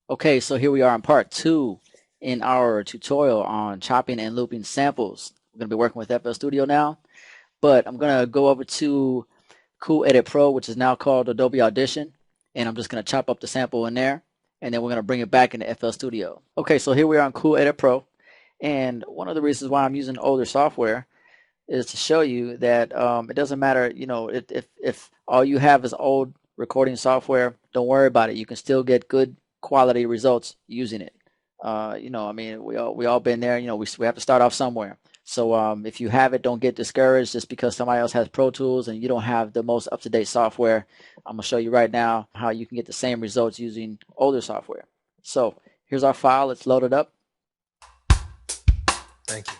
Okay, so here we are on part 2 in our tutorial on chopping and looping samples. We're going to be working with FL Studio now, but I'm going to go over to Cool Edit Pro, which is now called Adobe Audition, and I'm just going to chop up the sample in there, and then we're going to bring it back into FL Studio. Okay, so here we are on Cool Edit Pro, and one of the reasons why I'm using older software is to show you that it doesn't matter, if all you have is old recording software, don't worry about it. You can still get good quality results using it. I mean, we all been there. We have to start off somewhere. So if you have it, don't get discouraged just because somebody else has Pro Tools and you don't have the most up-to-date software. I'm gonna show you right now how you can get the same results using older software. So here's our file. Let's load it up. Thank you.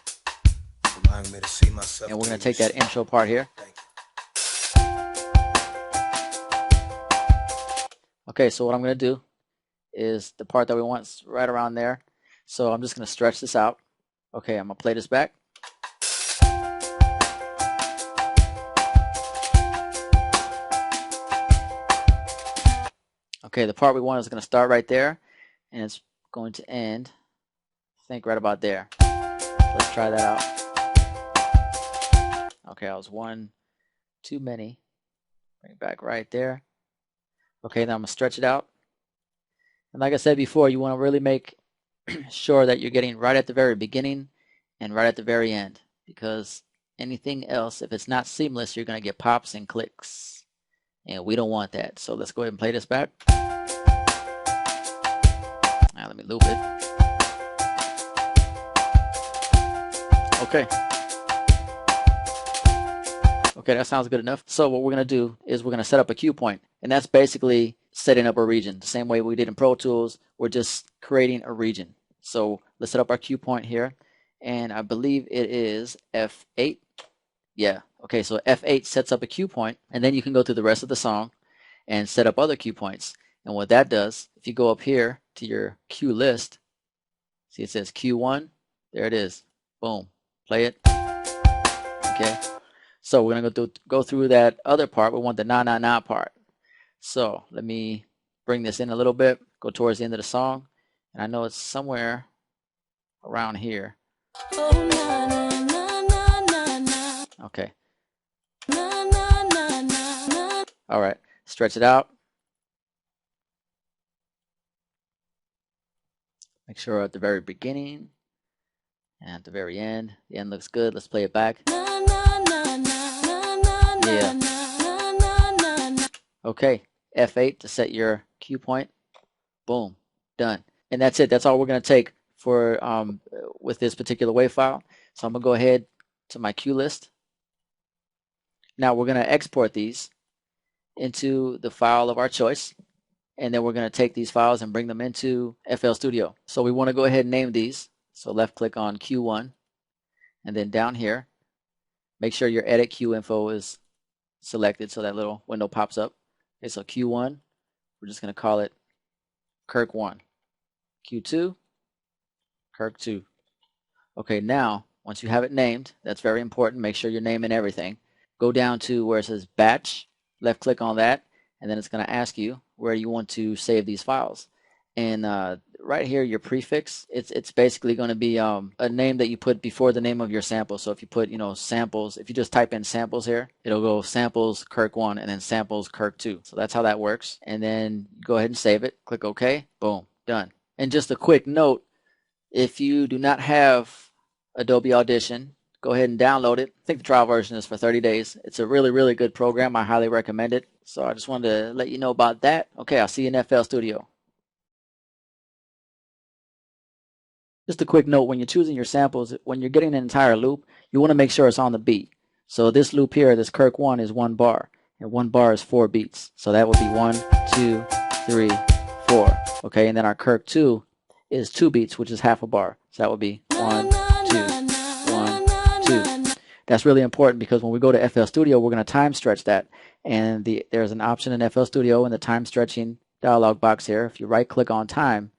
Allowing me to see myself. And we're gonna take that intro part here. Okay, so what I'm gonna do is the part that we want is right around there. So I'm just going to stretch this out. Okay, I'm going to play this back. Okay, the part we want is going to start right there, and it's going to end, I think, right about there. Let's try that out. Okay, I was one too many. Bring it back right there. Okay, then I'm going to stretch it out. And like I said before, you want to really make sure that you're getting right at the very beginning and right at the very end, because anything else, if it's not seamless, you're going to get pops and clicks, and we don't want that. So let's go ahead and play this back. Now let me loop it. Okay, that sounds good enough. So what we're going to do is we're going to set up a cue point, and that's basically setting up a region. The same way we did in Pro Tools, we're just creating a region. So let's set up our cue point here, and I believe it is F8. Yeah, okay, so F8 sets up a cue point, and then you can go through the rest of the song and set up other cue points. And what that does, if you go up here to your cue list, see it says Q1, there it is. Boom, play it. Okay, so we're gonna go through that other part. We want the na na na part. So let me bring this in a little bit, go towards the end of the song, and I know it's somewhere around here. Okay. All right, stretch it out. Make sure at the very beginning and at the very end. The end looks good. Let's play it back. Yeah. Okay, F8 to set your cue point. Boom, done. And that's it. That's all we're going to take for with this particular WAV file. So I'm going to go ahead to my cue list. Now we're going to export these into the file of our choice, and then we're going to take these files and bring them into FL Studio. So we want to go ahead and name these. So left click on Q1, and then down here, make sure your edit cue info is selected so that little window pops up. Okay, so Q1, we're just going to call it Kirk1. Q2, Kirk2. Okay, now, once you have it named, that's very important. Make sure you're naming everything. Go down to where it says Batch, left click on that, and then it's going to ask you where you want to save these files. And right here, your prefix, it's basically going to be a name that you put before the name of your sample. So if you put, samples, if you just type in samples here, it'll go samples Kirk1 and then samples Kirk2. So that's how that works. And then go ahead and save it. Click OK. Boom. Done. And just a quick note, if you do not have Adobe Audition, go ahead and download it. I think the trial version is for 30 days. It's a really, really good program. I highly recommend it. So I just wanted to let you know about that. Okay, I'll see you in FL Studio. Just a quick note, when you're choosing your samples, when you're getting an entire loop, you want to make sure it's on the beat. So this loop here, this Kirk1 is 1 bar, and 1 bar is 4 beats. So that would be 1, 2, 3, 4. Okay, and then our Kirk2 is 2 beats, which is half a bar. So that would be 1, 2, 1, 2. That's really important because when we go to FL Studio, we're going to time stretch that. And there's an option in FL Studio in the time stretching dialog box here. If you right click on time,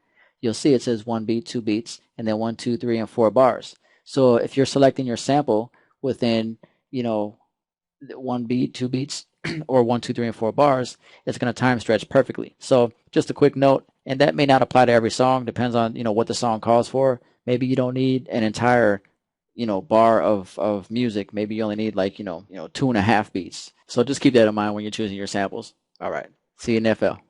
you'll see it says 1 beat, 2 beats, and then 1, 2, 3, and 4 bars. So if you're selecting your sample within, 1 beat, 2 beats, or 1, 2, 3, and 4 bars, it's going to time stretch perfectly. So just a quick note, And that may not apply to every song, depends on, what the song calls for. Maybe you don't need an entire, bar of music. Maybe you only need like, 2.5 beats. So just keep that in mind when you're choosing your samples. All right. See you in the FL.